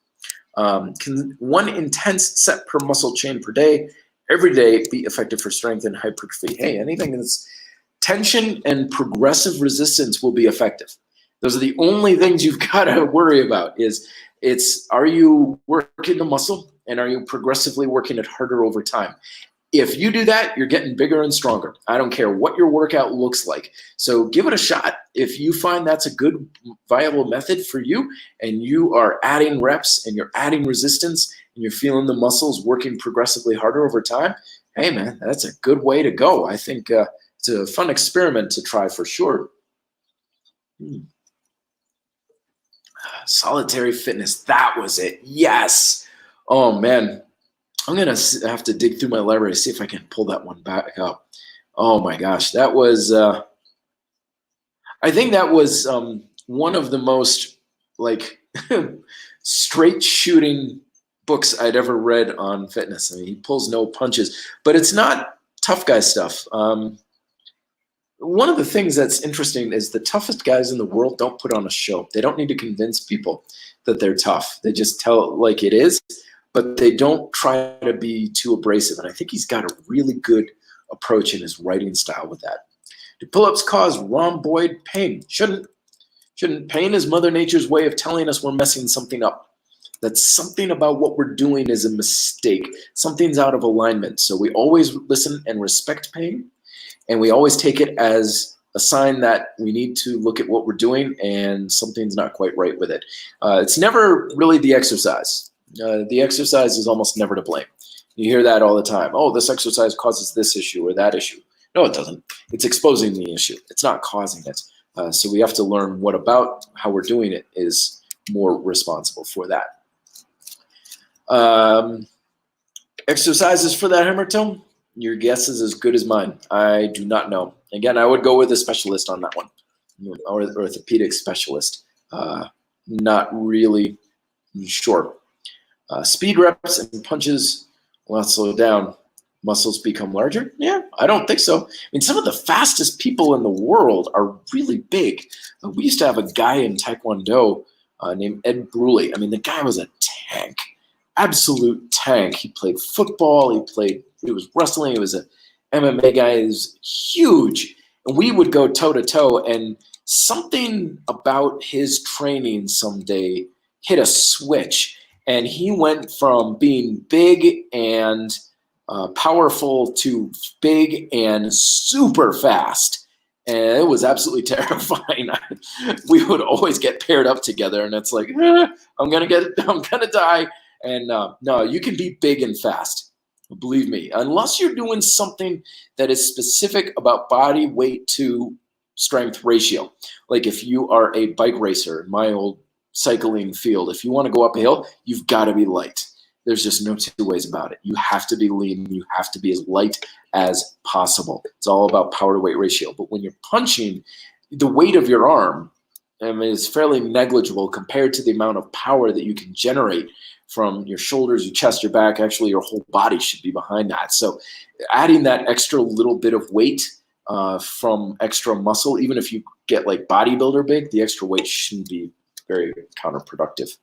Can one intense set per muscle chain per day, every day, be effective for strength and hypertrophy? Hey, anything that's tension and progressive resistance will be effective. Those are the only things you've got to worry about. Are you working the muscle, and are you progressively working it harder over time? If you do that, you're getting bigger and stronger. I don't care what your workout looks like. So give it a shot. If you find that's a good, viable method for you, and you are adding reps and you're adding resistance and you're feeling the muscles working progressively harder over time, hey man, that's a good way to go. I think it's a fun experiment to try for sure. Solitary fitness, that was it. Yes. Oh man. I'm going to have to dig through my library to see if I can pull that one back up. Oh my gosh, that was, I think that was one of the most like straight shooting books I'd ever read on fitness. I mean, he pulls no punches, but it's not tough guy stuff. One of the things that's interesting is the toughest guys in the world don't put on a show. They don't need to convince people that they're tough. They just tell it like it is. But they don't try to be too abrasive. And I think he's got a really good approach in his writing style with that. Do pull-ups cause rhomboid pain? Shouldn't. Pain is Mother Nature's way of telling us we're messing something up. That something about what we're doing is a mistake. Something's out of alignment. So we always listen and respect pain. And we always take it as a sign that we need to look at what we're doing and something's not quite right with it. It's never really the exercise. The exercise is almost never to blame. You hear that all the time. Oh, this exercise causes this issue or that issue. No, it doesn't. It's exposing the issue. It's not causing it. So we have to learn what about how we're doing it is more responsible for that. Exercises for that hammer toe? Your guess is as good as mine. I do not know. Again, I would go with a specialist on that one, or orthopedic specialist. Not really sure. Speed reps and punches will not slow down. Muscles become larger? Yeah, I don't think so. I mean, some of the fastest people in the world are really big. We used to have a guy in Taekwondo named Ed Bruley. I mean, the guy was a tank, absolute tank. He played football. He was wrestling. He was an MMA guy. He was huge. And we would go toe to toe. And something about his training someday hit a switch. And he went from being big and powerful to big and super fast. And it was absolutely terrifying. We would always get paired up together. And it's like, I'm going to die. And no, you can be big and fast. Believe me, unless you're doing something that is specific about body weight to strength ratio. Like if you are a bike racer, my old cycling field, if you want to go up a hill, you've got to be light. There's just no two ways about it. You have to be lean. You have to be as light as possible. It's all about power to weight ratio. But when you're punching, the weight of your arm is fairly negligible compared to the amount of power that you can generate from your shoulders, your chest, your back. Actually, your whole body should be behind that. So adding that extra little bit of weight from extra muscle, even if you get like bodybuilder big, the extra weight shouldn't be very counterproductive.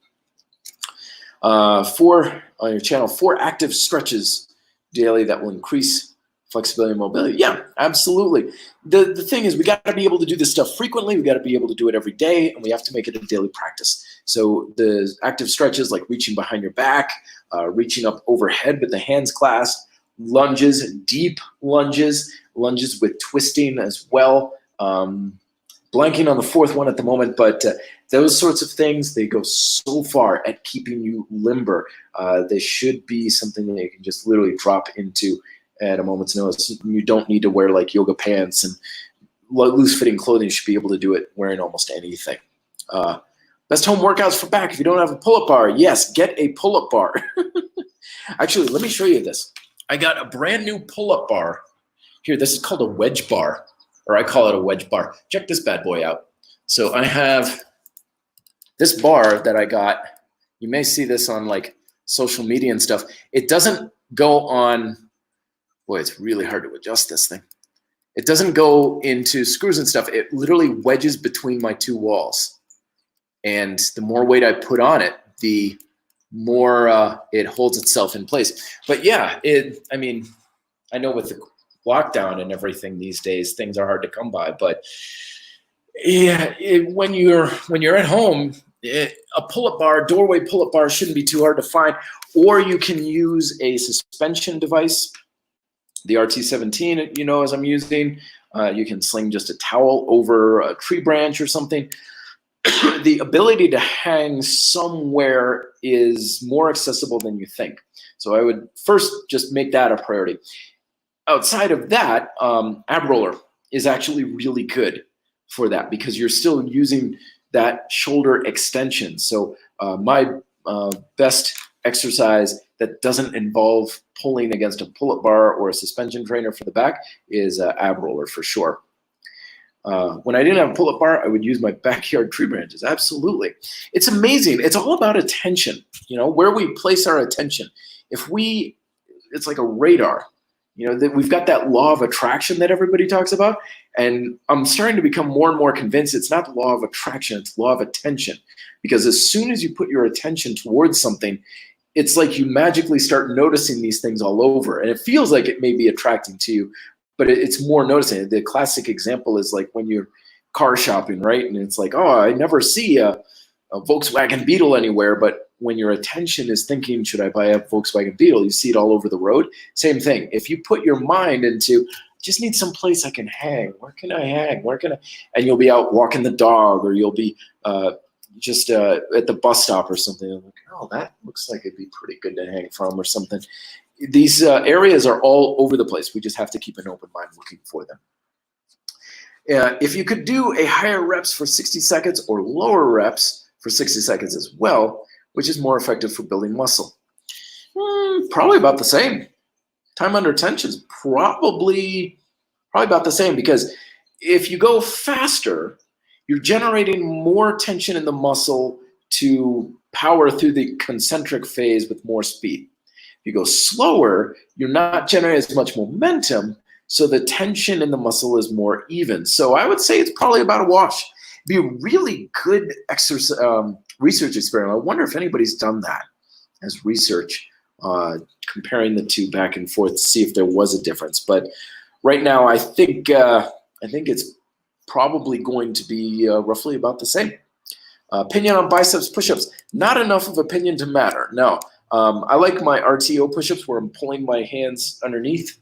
On your channel, 4 active stretches daily that will increase flexibility and mobility. Yeah, absolutely. The thing is, we got to be able to do this stuff frequently. We got to be able to do it every day, and we have to make it a daily practice. So the active stretches, like reaching behind your back, reaching up overhead with the hands clasped, lunges, deep lunges with twisting as well. Blanking on the 4th one at the moment, but those sorts of things, they go so far at keeping you limber. They should be something that you can just literally drop into at a moment's notice. You don't need to wear like yoga pants and loose-fitting clothing. You should be able to do it wearing almost anything. Best home workouts for back. If you don't have a pull-up bar, yes, get a pull-up bar. Actually, let me show you this. I got a brand new pull-up bar. Here, this is called a wedge bar, or I call it a wedge bar. Check this bad boy out. So I have This bar that I got, you may see this on like social media and stuff. It doesn't go on, boy, it's really hard to adjust this thing. It doesn't go into screws and stuff. It literally wedges between my two walls. And the more weight I put on it, the more it holds itself in place. But yeah, I mean, I know with the lockdown and everything these days, things are hard to come by. But yeah, when you're at home, a pull-up bar, doorway pull-up bar shouldn't be too hard to find. Or you can use a suspension device. The RT17, as I'm using, you can sling just a towel over a tree branch or something. The ability to hang somewhere is more accessible than you think. So I would first just make that a priority. Outside of that, ab roller is actually really good for that because you're still using that shoulder extension. So my best exercise that doesn't involve pulling against a pull-up bar or a suspension trainer for the back is ab roller for sure. When I didn't have a pull-up bar, I would use my backyard tree branches. Absolutely. It's amazing. It's all about attention, where we place our attention. It's like a radar, that we've got that law of attraction that everybody talks about. And I'm starting to become more and more convinced it's not the law of attraction, it's the law of attention. Because as soon as you put your attention towards something, it's like you magically start noticing these things all over. And it feels like it may be attracting to you, but it's more noticing. The classic example is like when you're car shopping, right? And it's like, oh, I never see a Volkswagen Beetle anywhere. But when your attention is thinking, should I buy a Volkswagen Beetle? You see it all over the road. Same thing. If you put your mind into, just need some place I can hang. Where can I hang? And you'll be out walking the dog, or you'll be just at the bus stop or something. I'm like, oh, that looks like it'd be pretty good to hang from or something. These areas are all over the place. We just have to keep an open mind looking for them. If you could do a higher reps for 60 seconds or lower reps for 60 seconds as well, which is more effective for building muscle? Probably about the same. Time under tension is probably about the same, because if you go faster, you're generating more tension in the muscle to power through the concentric phase with more speed. If you go slower, you're not generating as much momentum, so the tension in the muscle is more even. So I would say it's probably about a wash. It'd be a really good exercise, research experiment. I wonder if anybody's done that as research, comparing the two back and forth to see if there was a difference. But right now, I think it's probably going to be roughly about the same. Opinion on biceps push-ups. Not enough of opinion to matter. No. I like my RTO push-ups where I'm pulling my hands underneath.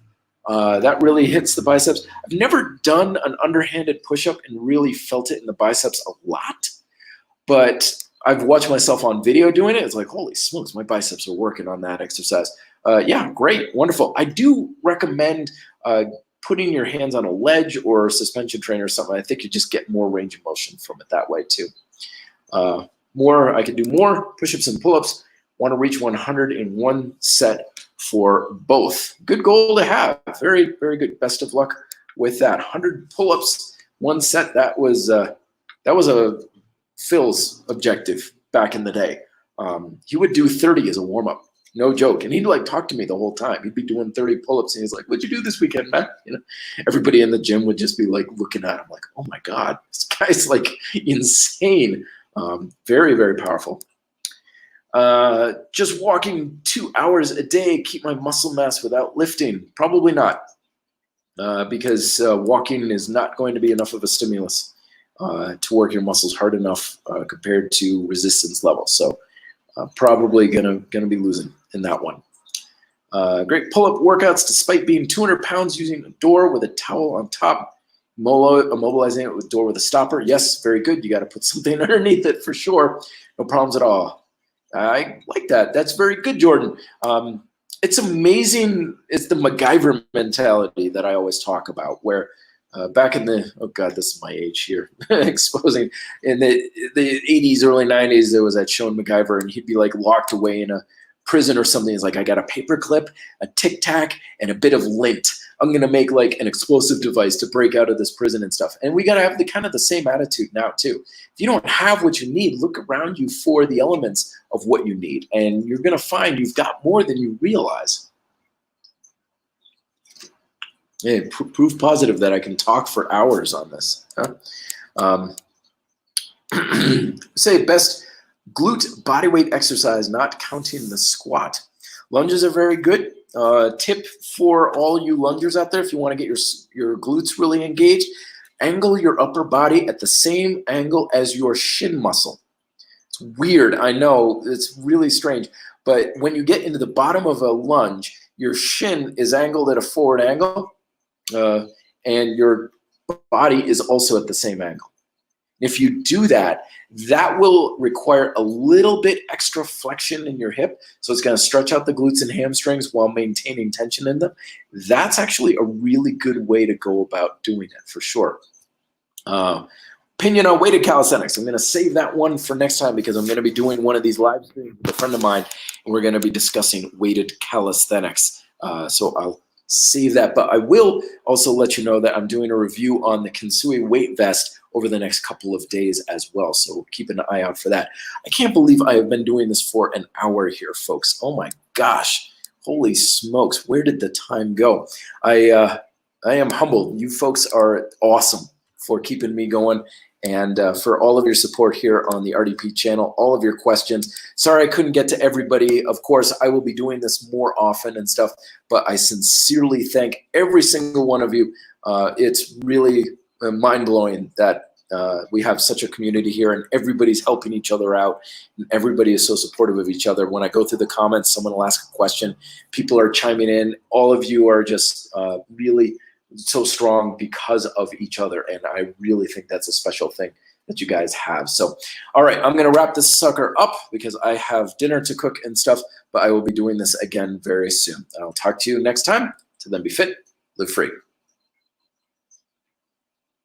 That really hits the biceps. I've never done an underhanded push-up and really felt it in the biceps a lot, but I've watched myself on video doing it. It's like, holy smokes, my biceps are working on that exercise. Yeah, great, wonderful. I do recommend putting your hands on a ledge or a suspension trainer or something. I think you just get more range of motion from it that way too. I could do more push-ups and pull-ups. Want to reach 100 in one set for both. Good goal to have. Very, very good. Best of luck with that. 100 pull-ups, one set. That was a Phil's objective back in the day. He would do 30 as a warm-up. No joke. And he'd like talk to me the whole time. He'd be doing 30 pull-ups and he's like, what'd you do this weekend, man? Everybody in the gym would just be like looking at him like, oh my God, this guy's like insane. Very, very powerful. Just walking 2 hours a day, keep my muscle mass without lifting? Probably not, because walking is not going to be enough of a stimulus to work your muscles hard enough compared to resistance levels. So probably gonna be losing in that one. Great pull-up workouts despite being 200 pounds using a door with a towel on top, immobilizing it with door with a stopper. Yes, very good. You got to put something underneath it for sure. No problems at all. I like that. That's very good, Jordan. It's amazing. It's the MacGyver mentality that I always talk about, where back in the, oh God, this is my age here, exposing, in the 80s, early 90s, there was that show in MacGyver, and he'd be like locked away in a prison or something. It's like, I got a paper clip, a Tic Tac, and a bit of lint. I'm gonna make like an explosive device to break out of this prison and stuff. And we gotta have the kind of the same attitude now too. If you don't have what you need, look around you for the elements of what you need, and you're gonna find you've got more than you realize. Yeah, proof positive that I can talk for hours on this. Huh? Say best glute bodyweight exercise, not counting the squat. Lunges are very good. Tip for all you lungers out there, if you want to get your glutes really engaged, angle your upper body at the same angle as your shin muscle. It's weird, I know, it's really strange, but when you get into the bottom of a lunge, your shin is angled at a forward angle, and your body is also at the same angle. If you do that, that will require a little bit extra flexion in your hip. So it's going to stretch out the glutes and hamstrings while maintaining tension in them. That's actually a really good way to go about doing it, for sure. Opinion on weighted calisthenics. I'm going to save that one for next time because I'm going to be doing one of these live streams with a friend of mine, and we're going to be discussing weighted calisthenics. So I'll save that. But I will also let you know that I'm doing a review on the Kensui weight vest over the next couple of days as well. So keep an eye out for that. I can't believe I have been doing this for an hour here, folks. Oh my gosh. Holy smokes. Where did the time go? I am humbled. You folks are awesome for keeping me going, and for all of your support here on the RDP channel, all of your questions. Sorry I couldn't get to everybody. Of course, I will be doing this more often and stuff, but I sincerely thank every single one of you. It's really mind-blowing that we have such a community here, and everybody's helping each other out, and everybody is so supportive of each other. When I go through the comments, someone will ask a question, people are chiming in. All of you are just really so strong because of each other, and I really think that's a special thing that you guys have. So, all right, I'm gonna wrap this sucker up because I have dinner to cook and stuff, but I will be doing this again very soon. I'll talk to you next time. Till then, be fit, live free.